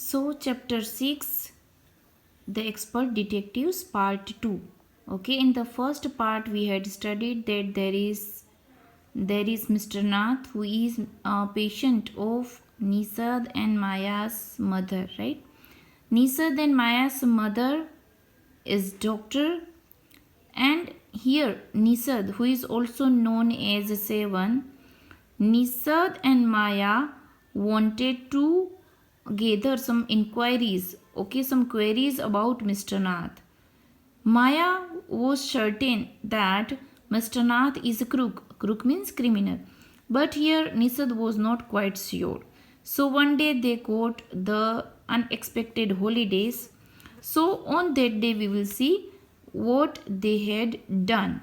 So chapter 6, the expert detectives, part 2. Okay, in the first part we had studied that there is Mr. Nath, who is a patient of Nisad and Maya's mother, right? Nisad and Maya's mother is doctor, and here Nisad, who is also known as Sevan, Nisad and Maya wanted to gather some inquiries, okay, some queries about Mr. Nath. Maya was certain that Mr. Nath is a crook. Crook means criminal. But here Nisad was not quite sure. So one day they got the unexpected holidays. So on that day we will see what they had done.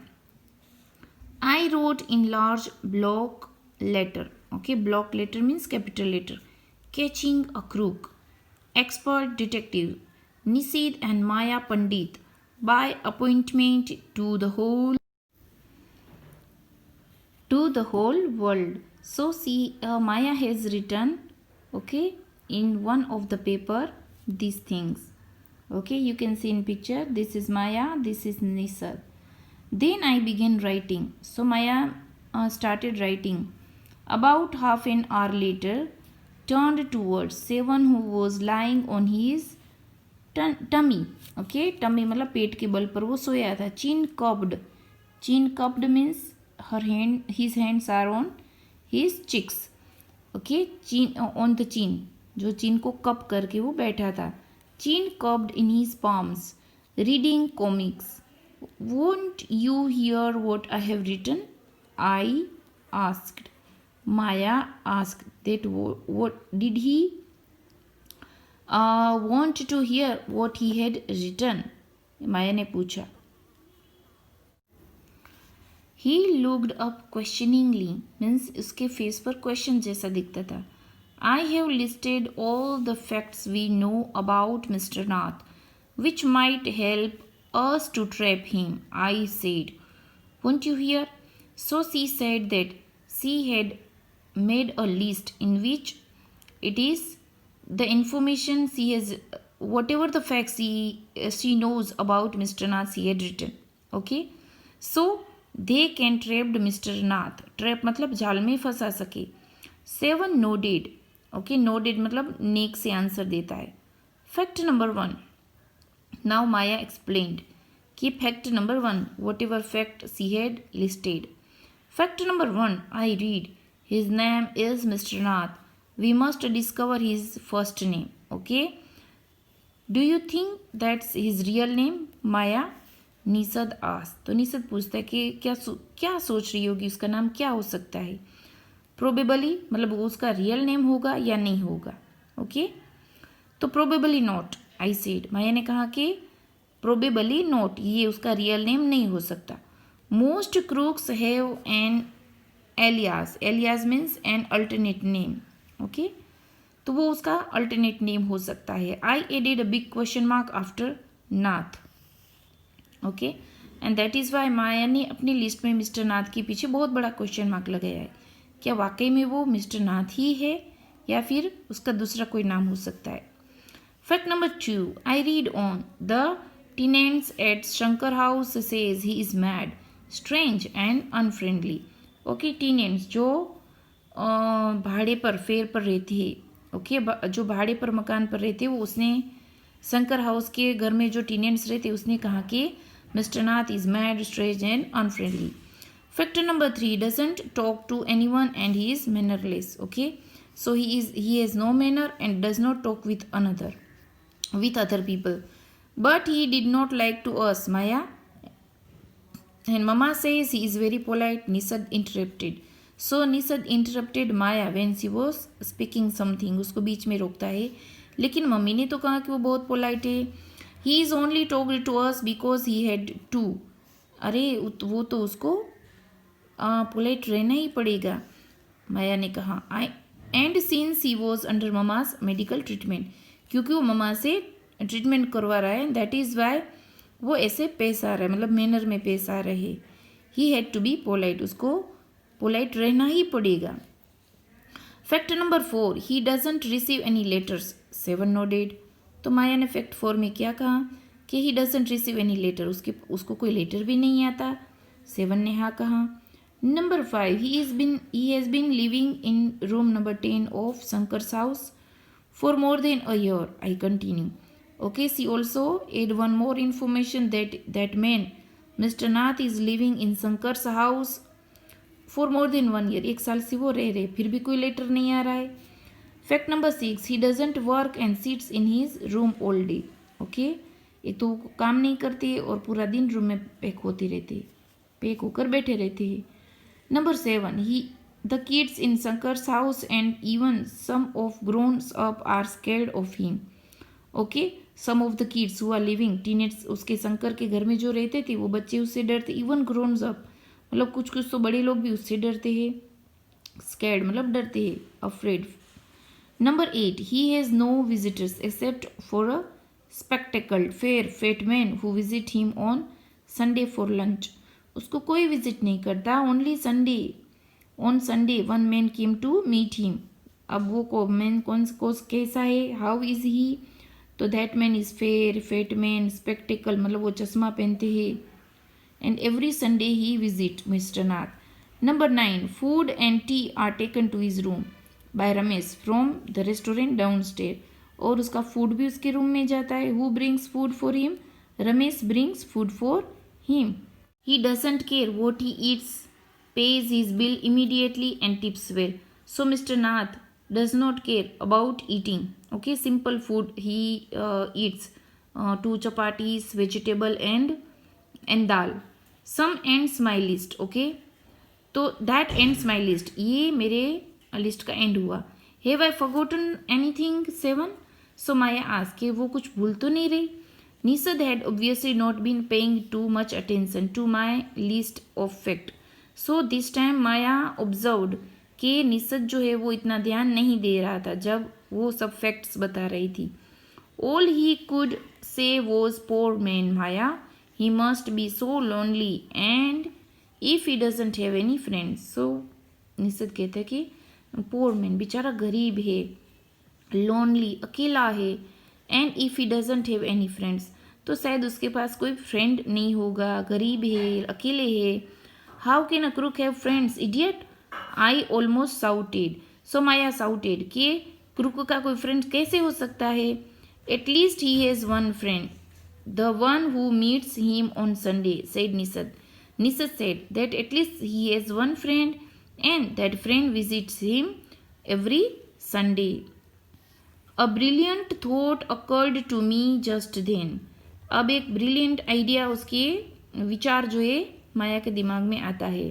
I wrote in large block letter. Okay, block letter means capital letter. Catching a crook. Expert detective Nisid and Maya Pandit by appointment to the whole world. So see, Maya has written, okay, in one of the paper these things. Okay, you can see in picture, this is Maya, this is Nisad. Then I began writing. So Maya started writing. About half an hour later, turned towards Sevan, who was lying on his tummy. Okay, tummy मतलब पेट के बल पर वो सोया था. Chin cupped means her hand, his hands are on his cheeks. Okay, chin on the chin, जो चीन को कप करके वो बैठा था. Chin cupped in his palms reading comics. Won't you hear what I have written? I asked. Maya asked that what did he want to hear what he had written? माया ने पूछा. He looked up questioningly, means उसके face पर question जैसा दिखता था. I have listed all the facts we know about Mr. Nath, which might help us to trap him, I said. Won't you hear? So she said that she had made a list in which it is the information she has, whatever the facts she knows about Mr. Nath she had written. Okay, so they can trap Mr. Nath. Trap मतलब जाल में फंसा सके. Sevan nodded. Okay, nodded मतलब नेक से answer देता है. Fact number 1. Now Maya explained कि fact number 1, whatever fact she had listed. Fact number 1, I read. His name is Mr. Nath. We must discover his first name. Okay. Do you think that's his real name? Maya. निसद asked. तो निसद पूछता है कि क्या सोच रही होगी, उसका नाम क्या हो सकता है. प्रोबेबली मतलब वो उसका रियल नेम होगा या नहीं होगा. ओके, तो प्रोबेबली नॉट, आई सेड. माया ने कहा कि प्रोबेबली नॉट, ये उसका रियल नेम नहीं हो सकता. Most crooks have an alias means an alternate name. Okay, तो वो उसका अल्टरनेट नेम हो सकता है. I added a big question mark after Nath. Okay, and that is why Maya ने अपनी लिस्ट में मिस्टर नाथ के पीछे बहुत बड़ा क्वेश्चन मार्क लगाया है. क्या वाकई में वो मिस्टर नाथ ही है या फिर उसका दूसरा कोई नाम हो सकता है. Fact number 2, I read on. The tenants at Shankar house says he is mad, strange and unfriendly. Okay, tenants जो भाड़े पर फेयर पर रहते हैं. ओके, जो भाड़े पर मकान पर रहते हैं, वो उसने शंकर हाउस के घर में जो टेनेंट्स रहते उसने कहा कि mister Nath is mad, strange and unfriendly. Factor number 3, doesn't talk to anyone and he is mannerless. Okay, so he has no manner and does not talk with other people. But he did not like to us, Maya. And Mama says he is very polite, Nisad interrupted. So Nisad interrupted Maya when she was speaking something. उसको बीच में रोकता है. लेकिन mummy ने तो कहा कि वो बहुत पोलाइट है. He is only talked to us because he had to. अरे वो तो उसको पोलाइट रहना ही पड़ेगा, माया ने कहा. And since he was under mama's medical treatment, क्योंकि वो ममा से ट्रीटमेंट करवा रहा है, दैट इज़ वाई वो ऐसे पेश आ रहा है, मतलब मैनर में पेश आ रहे. He had to be polite, उसको पोलाइट रहना ही पड़ेगा. Fact number 4, he doesn't receive any letters, 7 nodded. तो माया ने फैक्ट 4 में क्या कहा कि he doesn't receive any letter, उसको कोई लेटर भी नहीं आता, 7 ने हाँ कहा। Number 5, he has been living in room number 10 of Shankar's house for more than a year. I continue. Okay, she also add one more information that man, Mr. Nath, is living in Shankar's house for more than 1 year. 1 साल से वो रह रहे, फिर भी कोई letter नहीं आ रहा है। Fact number 6, he doesn't work and sits in his room all day. Okay, एक तो काम नहीं करते और पूरा दिन रूम में पैक होकर बैठे रहते हैं। Number 7, the kids in Shankar's house and even some of grown up are scared of him. Okay, some of the kids who are living teenage, उसके शंकर के घर में जो रहते थे वो बच्चे उससे डरते, even grown up मतलब कुछ तो बड़े लोग भी उससे डरते हैं। scared मतलब डरते हैं, afraid. Number 8, he has no visitors except for a spectacled fair fat man who visit him on Sunday for lunch. उसको कोई विजिट नहीं करता, only Sunday. On Sunday, one man came to meet him. अब वो man कौन कैसा है, how is he? तो that man is fair fat man, spectacle मतलब वो चश्मा पहनते हैं। And every Sunday he visit mister Nath. Number 9, food and tea are taken to his room by Ramesh from the restaurant down stair. और उसका food भी उसके रूम में जाता है। Who brings food for him? Ramesh brings food for him. He doesn't care what he eats, pays his bill immediately and tips well. So Mr. Nath does not care about eating. Okay, simple food he eats, 2 chapatis, vegetable and dal. Some ends my list. Okay, तो that ends my list. ये मेरे list का and हुआ। Have I forgotten anything? 7. So Maya asked कि वो कुछ भूल तो नहीं रही। Nisad had obviously not been paying too much attention to my list of facts. So this time Maya observed कि निसत जो है वो इतना ध्यान नहीं दे रहा था जब वो सब फैक्ट्स बता रही थी। All he could say was poor man Maya, he must be so lonely and if he doesn't have any friends. So Nishad कहते कि पोर मैन बेचारा गरीब है, लोनली अकेला है, and if he doesn't have any friends तो शायद उसके पास कोई फ्रेंड नहीं होगा, गरीब है, अकेले है। How can a crook have friends, idiot? I almost shouted. So Maya shouted कि क्रूक का कोई फ्रेंड कैसे हो सकता है? At least he has one friend, the one who meets him on Sunday, said Nisad. Nisad said that at least he has one friend and that friend visits him every Sunday. A brilliant thought occurred to me just then. अब एक brilliant idea उसके विचार जो है माया के दिमाग में आता है।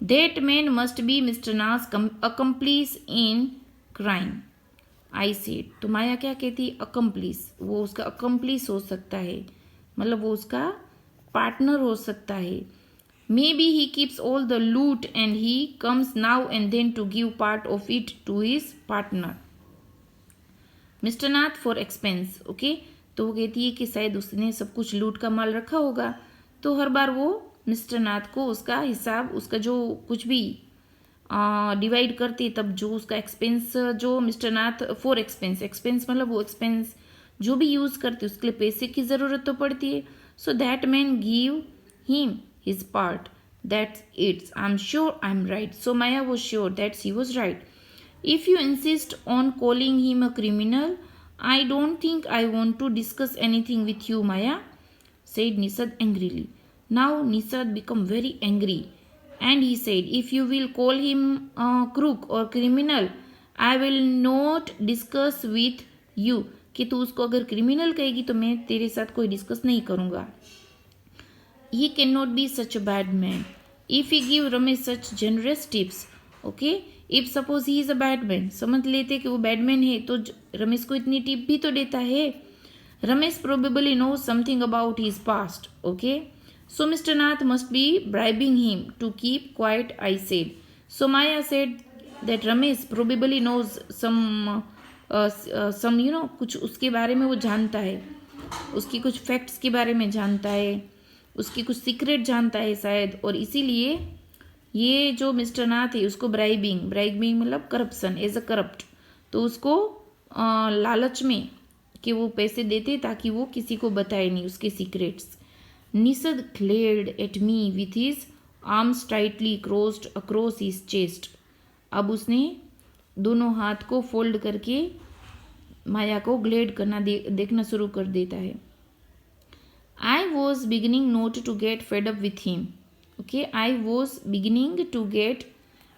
That man must be Mr. Nath's accomplice in crime, I said. तो माया क्या कहती? accomplice, वो उसका accomplice हो सकता है, मतलब वो उसका पार्टनर हो सकता है। Maybe he keeps all the loot and he comes now and then to give part of it to his partner, Mr. Nath, for expense. Okay, तो वो कहती है कि शायद उसने सब कुछ लूट का माल रखा होगा, तो हर बार वो मिस्टर नाथ को उसका हिसाब, उसका जो कुछ भी डिवाइड करती तब जो उसका एक्सपेंस जो मिस्टर नाथ फॉर एक्सपेंस मतलब वो एक्सपेंस जो भी यूज़ करते उसके लिए पैसे की ज़रूरत तो पड़ती है। So that man give him his part, that's it's, I am sure I am right. So Maya was sure that she was right. If you insist on calling him a criminal, I don't think I want to discuss anything with you Maya, said Nisad angrily. Now Nisad became very angry and he said, if you will call him a crook or criminal, I will not discuss with you. कि तू उसको अगर criminal कहेगी तो मैं तेरे साथ कोई डिस्कस नहीं करूँगा। He cannot be such a bad man. If he give Ramesh such generous tips, okay? If suppose he is a bad man, समझ लेते कि वो बैड मैन है तो रमेश को इतनी टिप भी तो देता है। Ramesh probably knows something about his past, okay? So Mr. Nath must be bribing him to keep quiet, I said. So Maya said that Ramesh probably knows some कुछ उसके बारे में वो जानता है, उसकी कुछ फैक्ट्स के बारे में जानता है, उसकी कुछ सीक्रेट जानता है शायद, और इसीलिए ये जो मिस्टर नाथ है उसको ब्राइबिंग मतलब करप्शन, एज अ करप्ट, तो उसको लालच में कि वो पैसे देते ताकि वो किसी को बताए नहीं उसके secrets. Nishad glared at me with his arms tightly crossed across his chest. अब उसने दोनों हाथ को फोल्ड करके माया को ग्लेड करना देखना शुरू कर देता है। I was beginning not to get fed up with him. Okay, I was beginning to get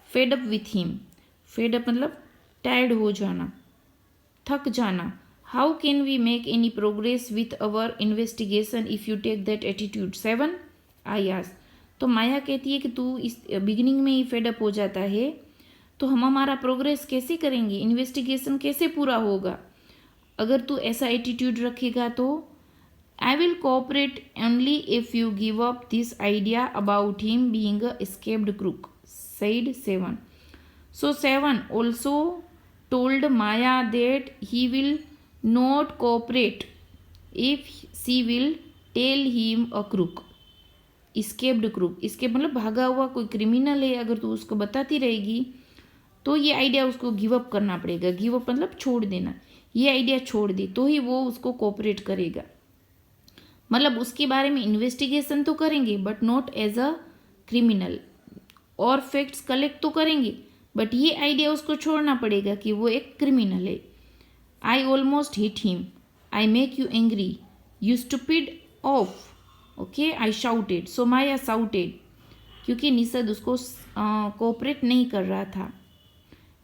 fed up with him. Fed up मतलब टायर्ड हो जाना, थक जाना। How can we make any progress with our investigation if you take that attitude 7, I asked. तो माया कहती है कि तू इस बिगिनिंग में ही फेड अप हो जाता है तो हम हमारा प्रोग्रेस कैसे करेंगे, इन्वेस्टिगेशन कैसे पूरा होगा अगर तू ऐसा एटीट्यूड रखेगा। तो I will cooperate only if you give up this idea about him being a escaped crook, said 7. So 7 also told Maya that he will not cooperate if she will tell him a crook. escaped crook, escape मतलब भागा हुआ कोई criminal है, अगर तू उसको बताती रहेगी तो ये आइडिया उसको गिव अप करना पड़ेगा। गिव अप मतलब छोड़ देना, ये आइडिया छोड़ दे तो ही वो उसको कोऑपरेट करेगा। मतलब उसके बारे में इन्वेस्टिगेशन तो करेंगे but not as a criminal, और फैक्ट्स कलेक्ट तो करेंगे बट ये आइडिया उसको छोड़ना पड़ेगा कि वो एक क्रिमिनल है। I almost hit him, I make you angry, you stupid of, okay, I shouted. So Maya shouted, क्योंकि निषद उसको कोऑपरेट नहीं कर रहा था।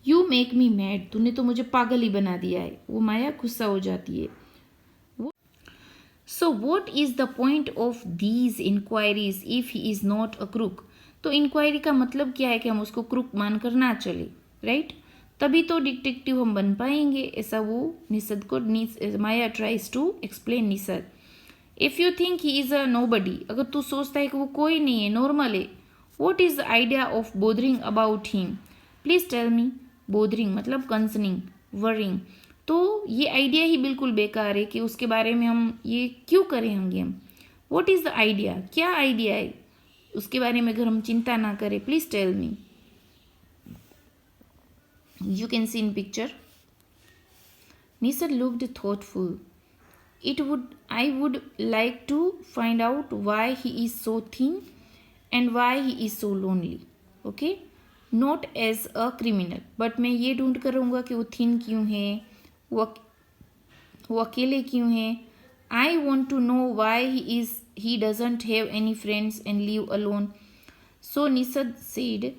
यू मेक मी मैड, तूने तो मुझे पागल ही बना दिया है। वो माया गुस्सा हो जाती है। So what is the point of these inquiries if he is not a crook. तो इंक्वायरी का मतलब क्या है कि हम उसको क्रूक मानकर ना चले, राइट? तभी तो डिटेक्टिव हम बन पाएंगे, ऐसा वो निषद को Maya tries to explain Nishad. If you think he is a nobody, अगर तू सोचता है कि वो कोई नहीं है, नॉर्मल है, what is the idea of bothering about him, please tell me. Bothering मतलब कंसर्निंग, वरिंग, तो ये आइडिया ही बिल्कुल बेकार है कि उसके बारे में हम ये क्यों करें हम। वॉट इज़ द आइडिया, क्या आइडिया है उसके बारे में अगर हम चिंता ना करें, please tell me. You can see in picture. Nishad looked thoughtful. I would like to find out why he is so thin and why he is so lonely. Okay, not as a criminal, but मैं ये ढूंढ कर रहूँगा कि वो thin क्यों है, वो अकेले क्यों है। I want to know why he doesn't have any friends and live alone. So Nisad said,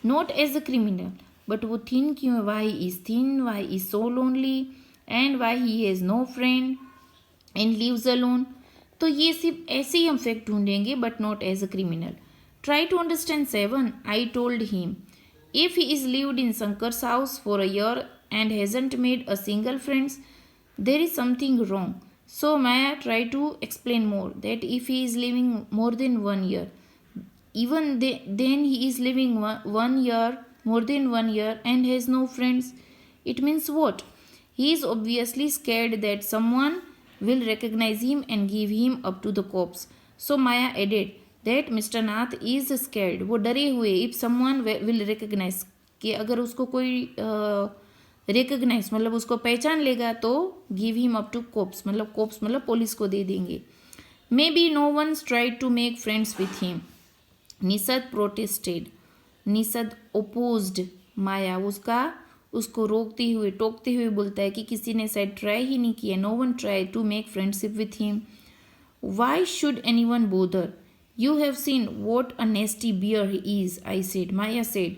not as a criminal, but वो thin क्यों है, why he is thin, why he is so lonely, and why he has no friend and lives alone. तो ये सिर्फ ऐसे ही हम fact ढूंढेंगे but not as a criminal. Try to understand 7, I told him. If he is lived in Shankar's house for a year and hasn't made a single friends, there is something wrong. So Maya try to explain more that if he is living more than 1 year, even then he is living 1 year, more than 1 year and has no friends, it means what? He is obviously scared that someone will recognize him and give him up to the cops. So Maya added that Mr. Nath is scared. वो डरे हुए if someone will recognize, कि अगर उसको कोई recognize मतलब उसको पहचान लेगा तो give him up to cops, मतलब cops मतलब पुलिस को दे देंगे। Maybe no one's tried to make friends with him. Nishad protested. Nishad opposed Maya, उसको रोकते हुए टोकते हुए बोलता है कि किसी ने शायद ट्राई ही नहीं किया। No one try to make friendship with him. Why should anyone bother, you have seen what a nasty bear he is, I said. Maya said,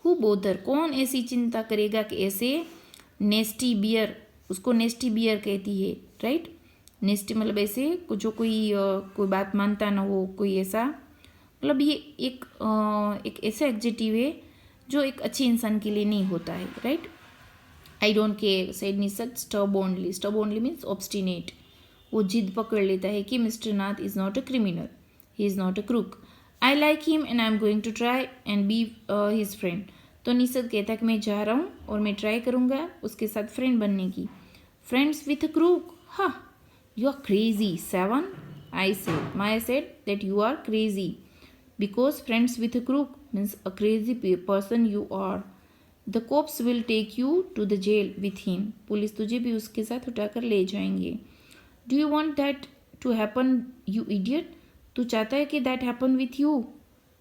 who bother, कौन ऐसी चिंता करेगा कि ऐसे नेस्टी बियर, उसको नेस्टी बियर कहती है, राइट? नेस्टी मतलब ऐसे जो कोई बात मानता ना हो, कोई ऐसा, मतलब ये एक ऐसा एडजेक्टिव है जो एक अच्छे इंसान के लिए नहीं होता है, right? I don't care, said Nishad stubbornly. Stubbornly means obstinate, वो जिद पकड़ लेता है कि mister Nath is not a criminal, he is not a crook. I like him and I am going to try and be his friend. तो निषद कहता है कि मैं जा रहा हूँ और मैं ट्राई करूँगा उसके साथ फ्रेंड बनने की। फ्रेंड्स विथ अ क्रूक, हाँ, you are crazy 7, I said. Maya said that you are crazy because friends with a crook means a crazy person you are. The cops will take you to the jail with him. Police तुझे भी उसके साथ उठाकर ले जाएंगे. Do you want that to happen, you idiot? तू चाहता है कि that happen with you?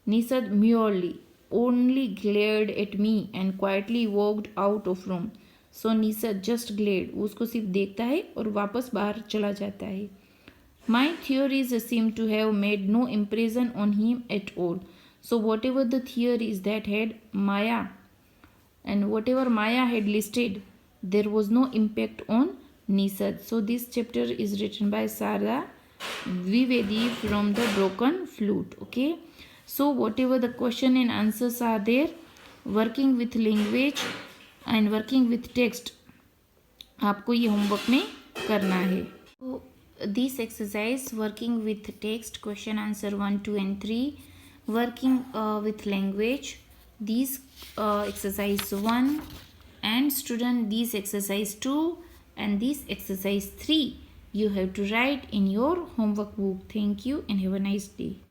Nisad merely only glared at me and quietly walked out of room. So Nisad just glared. वो उसको सिर्फ देखता है और वापस बाहर चला जाता है. My theories seem to have made no impression on him at all. So whatever the theories that had Maya and whatever Maya had listed, there was no impact on Nisad. So this chapter is written by Sarada Vivedi from the Broken Flute. Okay. So whatever the question and answers are there, working with language and working with text, आपको ये homework में करना है. So this exercise, working with text, question answer 1, 2 and 3, working with language, these exercise 1, and student this exercise 2 and this exercise 3 you have to write in your homework book. Thank you and have a nice day.